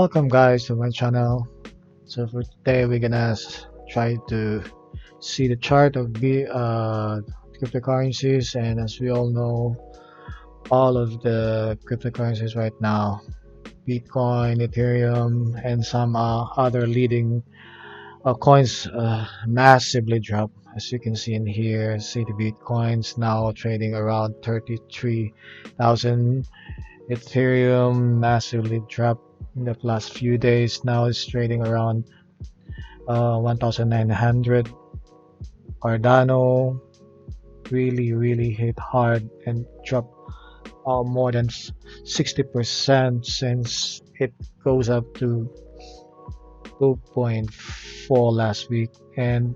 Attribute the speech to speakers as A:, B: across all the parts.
A: Welcome guys to my channel. So for today we're gonna try to see the chart of the cryptocurrencies, and as we all know, all of the cryptocurrencies right now, Bitcoin, Ethereum, and some other leading coins massively drop. As you can see in here, see the Bitcoins now trading around 33,000. Ethereum massively dropped in the last few days. Now it's trading around 1,900. Cardano really hit hard and dropped more than 60% since it goes up to 2.4 last week. And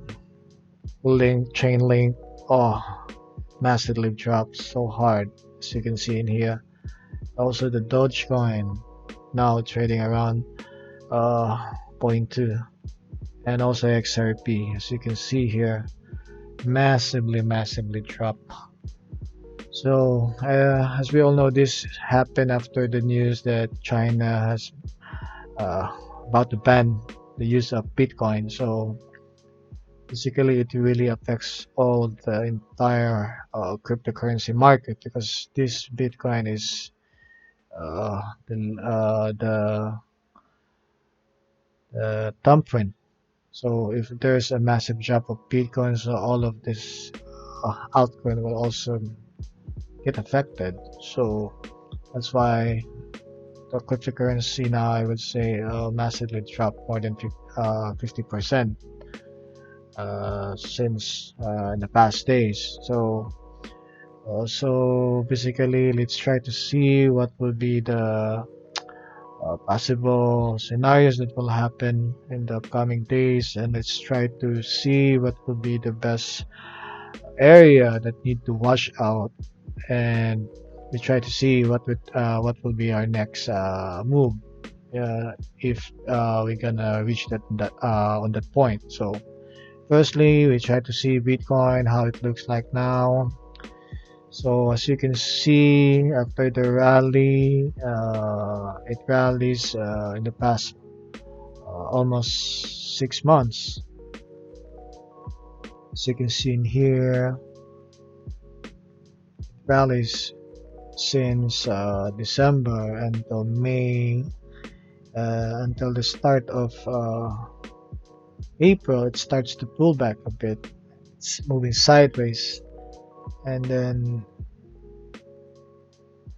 A: Chainlink, oh, massively dropped so hard, as you can see in here. Also the Dogecoin now trading around uh, zero point 0.2, and also XRP, as you can see here, massively drop. So as we all know, this happened after the news that China has uh, about to ban the use of Bitcoin. So basically it really affects all the entire cryptocurrency market, because this Bitcoin is the thumbprint. So if there's a massive drop of Bitcoin, so all of this altcoin will also get affected. So that's why the cryptocurrency now, I would say, massively dropped more than 50% since in the past days. So basically, let's try to see what will be the possible scenarios that will happen in the upcoming days, and let's try to see what will be the best area that need to wash out, and we try to see what will be our next move if we're gonna reach that on that point. So firstly, we try to see Bitcoin, how it looks like now. So as you can see, after the rally, it rallies in the past almost 6 months. As you can see in here, it rallies since December until May, until the start of April. It starts to pull back a bit. It's moving sideways, and then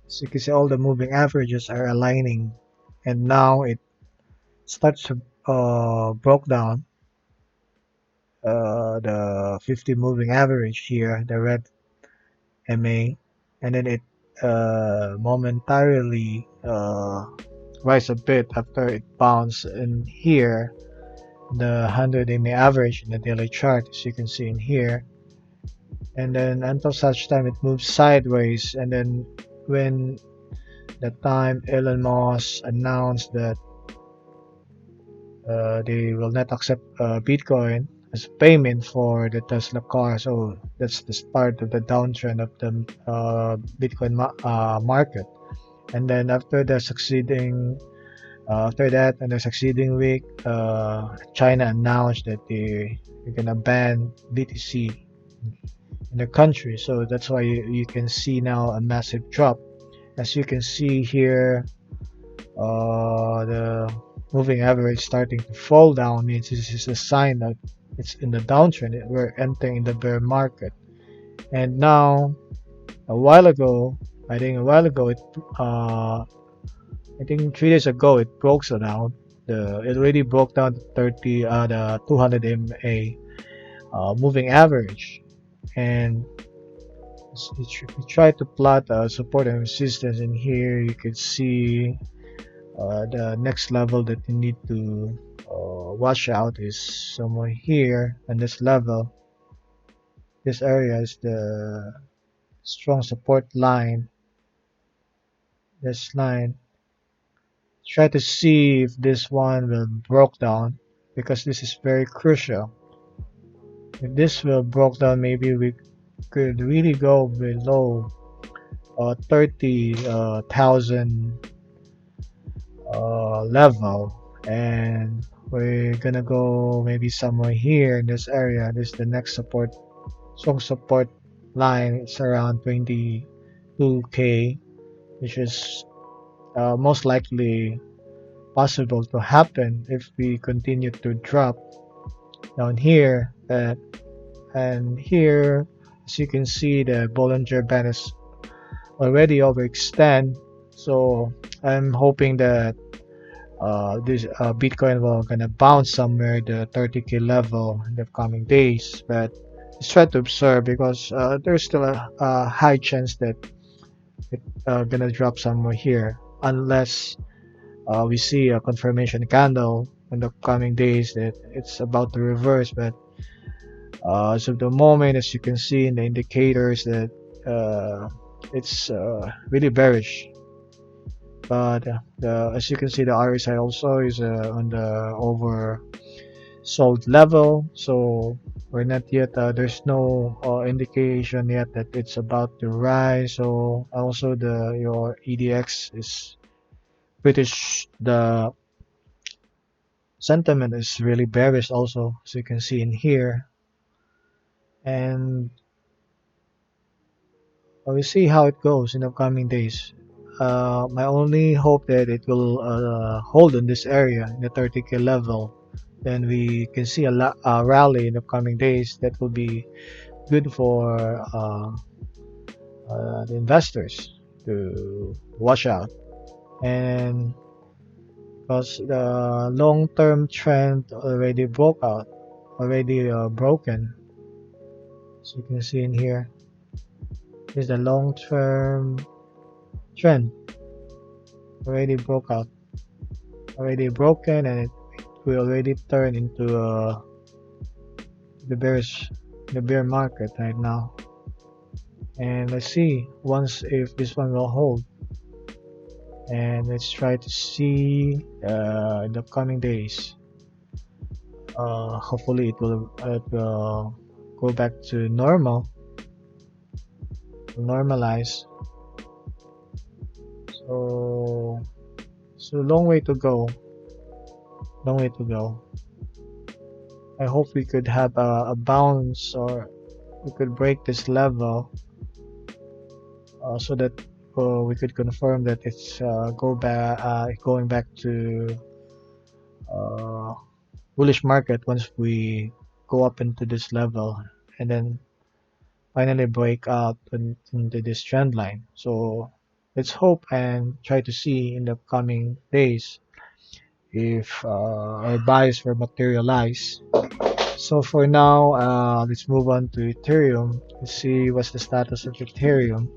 A: as you can see, all the moving averages are aligning, and now it starts to broke down the 50 moving average here, the red MA, and then it momentarily rise a bit after it bounced in here, the 100 MA average in the daily chart, as you can see in here, and then until such time it moves sideways. And then when the time Elon Musk announced that they will not accept Bitcoin as payment for the Tesla car. So that's the start of the downtrend of the Bitcoin market. And then after that, and the succeeding week, China announced that they're gonna ban BTC in the country. So that's why you can see now a massive drop. As you can see here, the moving average starting to fall down means this is a sign that it's in the downtrend. We're entering in the bear market. And now, a while ago, I think 3 days ago, it broke so down. It already broke down to the 200 MA moving average, and if you try to plot support and resistance in here, you can see the next level that you need to watch out is somewhere here, and this level, this area is the strong support line. This line, try to see if this one will broke down, because this is very crucial. If this will broke down, maybe we could really go below 30,000 level, and we're gonna go maybe somewhere here in this area. This is the next strong support line. It's around 22k, which is most likely possible to happen if we continue to drop down here. And here, as you can see, the Bollinger Band is already overextend. So I'm hoping that this Bitcoin will gonna bounce somewhere the 30k level in the coming days. But let's try to observe because there's still a high chance that it gonna drop somewhere here unless we see a confirmation candle in the coming days that it's about to reverse. But as of the moment, as you can see in the indicators, that it's really bearish. But as you can see, the RSI also is on the oversold level, so we're not yet. There's no indication yet that it's about to rise. So also the your EDX is the sentiment is really bearish also, as you can see in here. And we'll see how it goes in the coming days. My only hope that it will hold in this area in the 30k level. Then we can see a rally in the coming days that will be good for the investors to watch out. And because the long-term trend already broke out, already broken, as you can see in here, is the long-term trend already broke out, already broken, and it will already turn into the the bear market right now. And let's see once if this one will hold, and let's try to see in the coming days. Hopefully it will go back to normal, normalize. So long way to go, long way to go. I hope we could have a bounce, or we could break this level so that we could confirm that it's going back to uh, bullish market once we go up into this level, and then finally break out into this trend line. So let's hope and try to see in the coming days if our buys will materialize. So for now, let's move on to Ethereum. Let's see what's the status of Ethereum.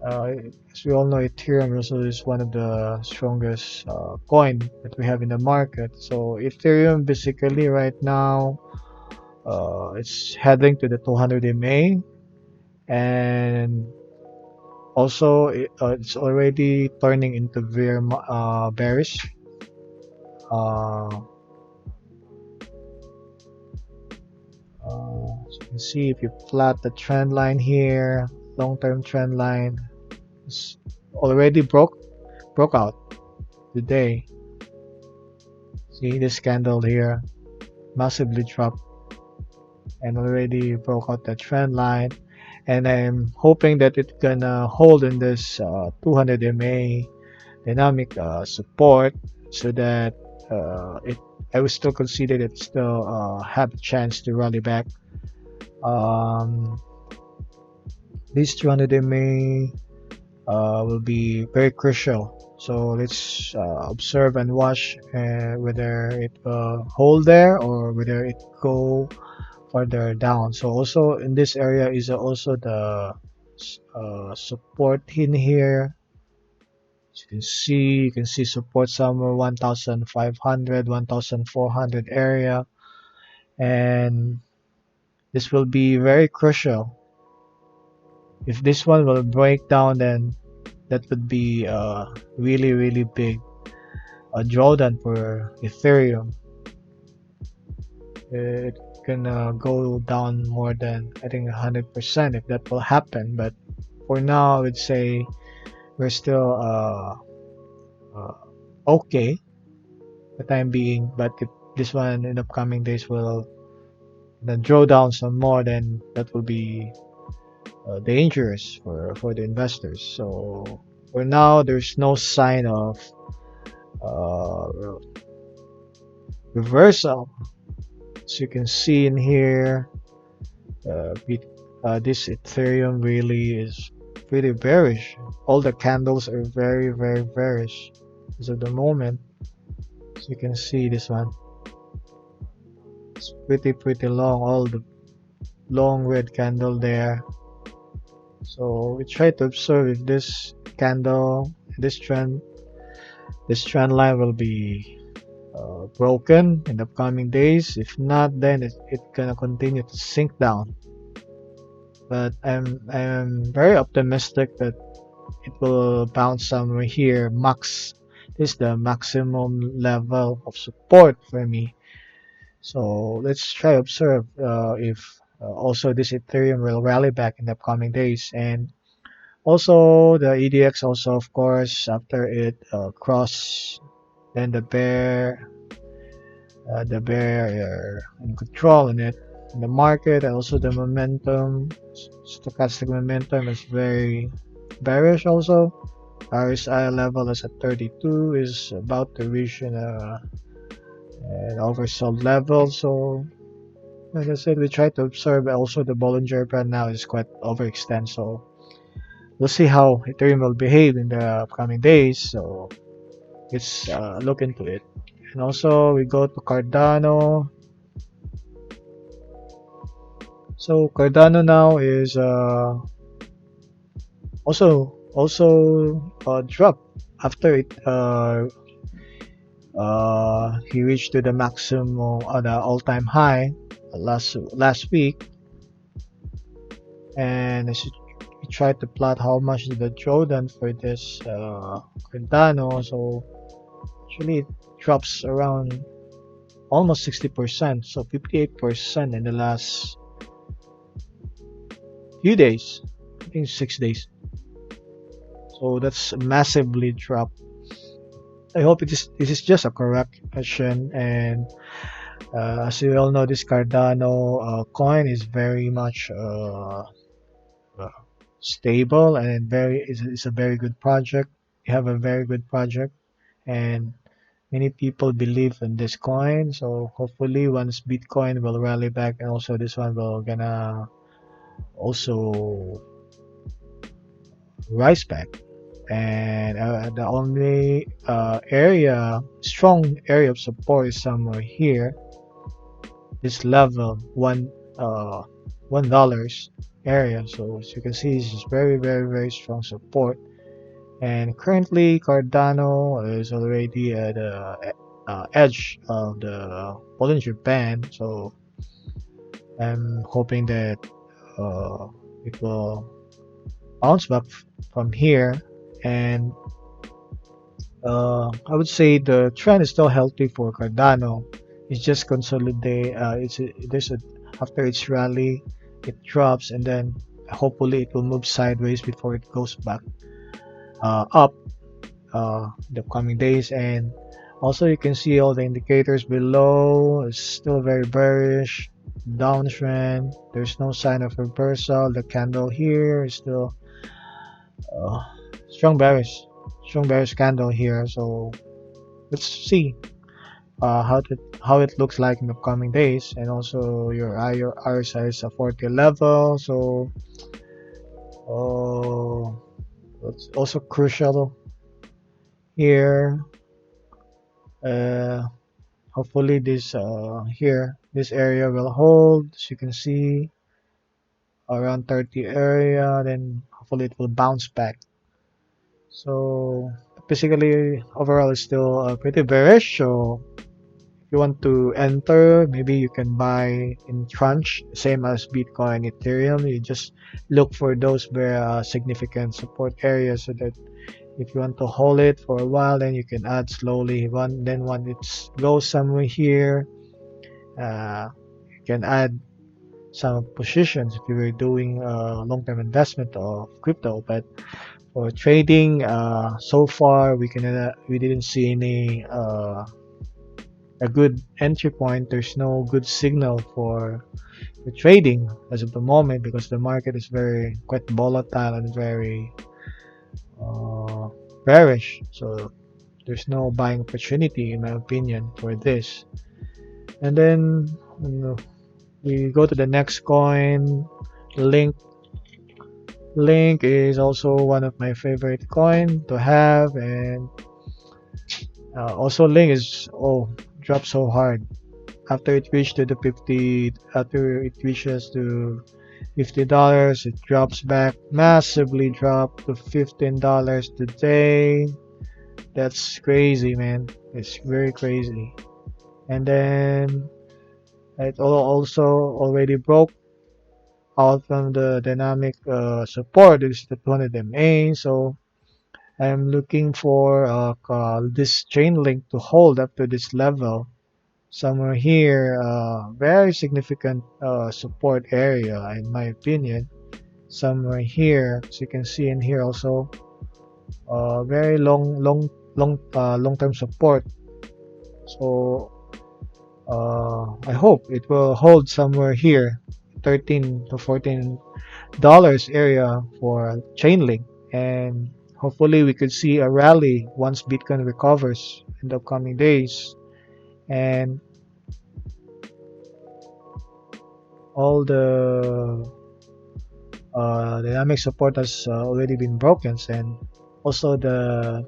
A: As we all know, Ethereum also is one of the strongest coin that we have in the market. So Ethereum basically right now, it's heading to the 200 MA, and also it's already turning into very bearish. Uh, so you can see if you plot the trend line here, long-term trend line, it's already broke out today. See this candle here, massively dropped and already broke out the trend line. And I'm hoping that it's gonna hold in this 200 MA dynamic support, so that it I would still consider it still have a chance to rally back. Um, this 200 MA will be very crucial. So let's observe and watch whether it will hold there or whether it go further down. So also in this area is also the support in here. As you can see support somewhere 1500, 1400 area, and this will be very crucial. If this one will break down, then that would be really big a drawdown for Ethereum. It can go down more than I think 100% if that will happen. But for now, I would say we're still uh, okay for the time being, but if this one in the upcoming days will then draw down some more, then that will be dangerous for the investors. So for now, there's no sign of uh, reversal. As you can see in here, uh, bit, this Ethereum really is pretty bearish. All the candles are very, very bearish as of the moment. As you can see, this one, it's pretty long. All the long red candle there. So we try to observe if this candle, this trend line will be broken in the coming days. If not, then it's gonna continue to sink down. But I'm very optimistic that it will bounce somewhere here. This is the maximum level of support for me. So let's try observe if also this Ethereum will rally back in the upcoming days. And also the EDX also, of course, after it cross then the bear in control in it in the market, and also the momentum, stochastic momentum is very bearish also. RSI level is at 32, is about to reach an oversold level. So like I said, we try to observe. Also the Bollinger Band now is quite overextended, so we'll see how Ethereum will behave in the upcoming days. So let's look into it. And also we go to Cardano. So Cardano now is also dropped after it he reached to the maximum the all-time high last week. And as we try to plot how much is the drawdown for this Cardano, so actually it drops around almost 60%, so 58% in the last few days. I think 6 days. So that's massively dropped. I hope this is just a correction. And as you all know, this Cardano coin is very much uh, stable, and is a very good project. You have a very good project, and many people believe in this coin. So hopefully, once Bitcoin will rally back, and also this one will gonna also rise back. And the only strong area of support is somewhere here. This level uh, $1 area. So as you can see, this is very strong support. And currently, Cardano is already at the edge of the Bollinger Band. So I'm hoping that uh, it will bounce back from here. And I would say the trend is still healthy for Cardano. It's just consolidate. There's a after its rally, it drops, and then hopefully it will move sideways before it goes back up the coming days. And also you can see all the indicators below. It's still very bearish, downtrend. There's no sign of reversal. The candle here is still uh, strong bearish, strong bearish candle here. So let's see how it looks like in the coming days. And also your RSI is a 40 level, so oh, it's also crucial here. uh, Hopefully this area will hold, as you can see, around 30 area, then hopefully it will bounce back. So basically overall it's still pretty bearish. So you want to enter, maybe you can buy in tranche, same as Bitcoin, Ethereum. You just look for those very significant support areas, so that if you want to hold it for a while, then you can add slowly. Then when it goes somewhere here, you can add some positions if you were doing long-term investment of crypto. But For trading, so far we didn't see any a good entry point. There's no good signal for trading as of the moment because the market is very quite volatile and very uh, bearish. So there's no buying opportunity in my opinion for this. And then we go to the next coin, Link. Link is also one of my favorite coin to have, and also Link is dropped so hard after it reached to the 50. After it reaches to $50, it drops back massively, dropped to $15 today. That's crazy, man. It's very crazy. And then it also already broke out from the dynamic support. This is the 200 MA. So I'm looking for this chain link to hold up to this level. Somewhere here, very significant support area in my opinion. Somewhere here, as you can see in here also, very long-term support. So I hope it will hold somewhere here, 13 to $14 area for Chainlink, and hopefully we could see a rally once Bitcoin recovers in the upcoming days, and all the dynamic support has already been broken, and also the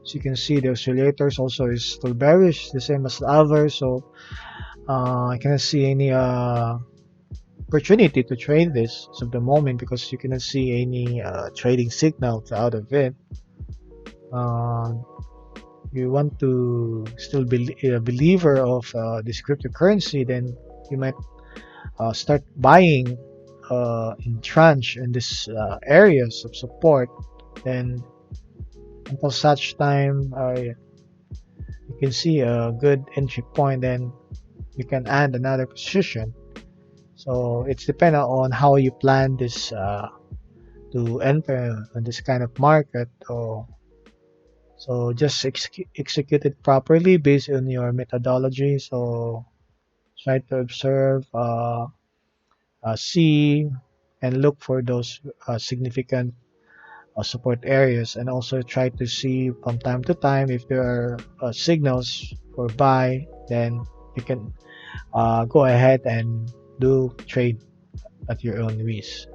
A: as you can see the oscillators also is still bearish, the same as the others. So I cannot see any opportunity to trade this at the moment because you cannot see any trading signals out of it. Uh, you want to still be a believer of this cryptocurrency, then you might start buying in tranche in this areas of support. Then until such time you can see a good entry point, then you can add another position. So it's dependent on how you plan this to enter on this kind of market. Or so just execute it properly based on your methodology. So try to observe, see, and look for those significant support areas, and also try to see from time to time if there are signals for buy. Then you can go ahead and do trade at your own risk.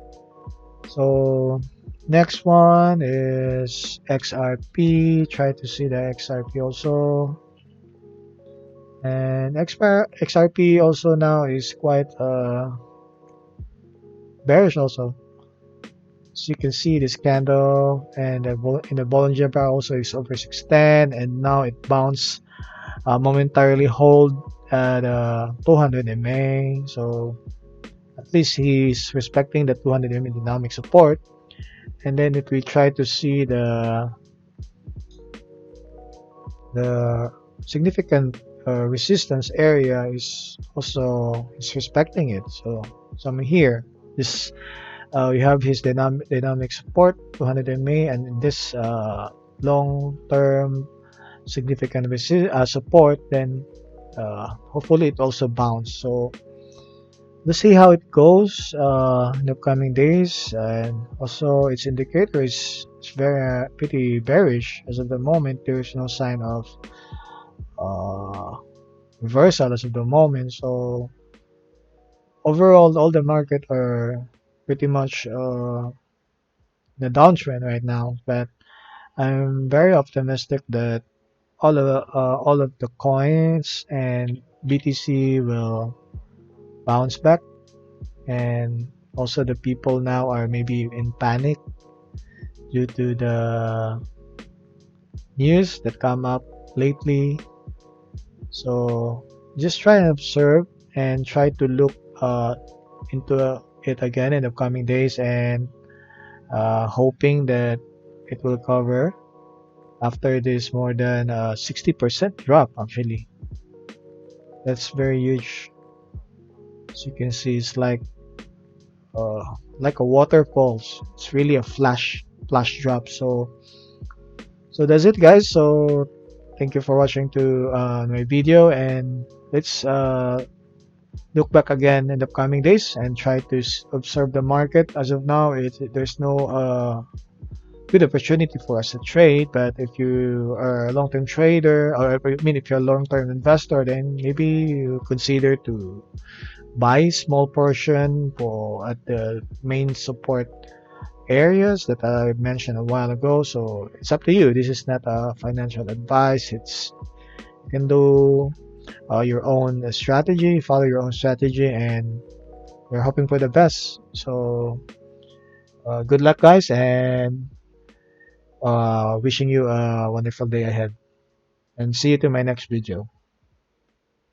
A: So next one is XRP. Try to see the XRP also. And XRP also now is quite bearish also. As you can see this candle and in the Bollinger Bar also is overextend, and now it bounced momentarily hold at 200 MA. So at least he's respecting the 200 MA dynamic support. And then if we try to see the significant resistance area is also is respecting it. So some here, this we have his dynamic support 200 MA, and this long-term significant support. Then hopefully it also bounce. So let's see how it goes in the coming days. And also its indicator is very pretty bearish as of the moment. There is no sign of uh, reversal as of the moment. So overall, all the market are pretty much in a downtrend right now. But I'm very optimistic that all of the coins and BTC will bounce back, and also the people now are maybe in panic due to the news that come up lately. So just try and observe and try to look into it again in the coming days, and hoping that it will cover after this more than 60% drop. Actually, that's very huge. As you can see, it's like a waterfalls. It's really a flash. flash drop. So that's it, guys. So thank you for watching to my video, and let's look back again in the coming days and try to observe the market. As of now, there's no good opportunity for us to trade. But if you are a long-term trader, or I mean, if you're a long-term investor, then maybe you consider to buy small portion for at the main support areas that I mentioned a while ago. So it's up to you. This is not a financial advice. It's you can do your own strategy, follow your own strategy, and we're hoping for the best. So good luck, guys, and wishing you a wonderful day ahead. And see you to my next video.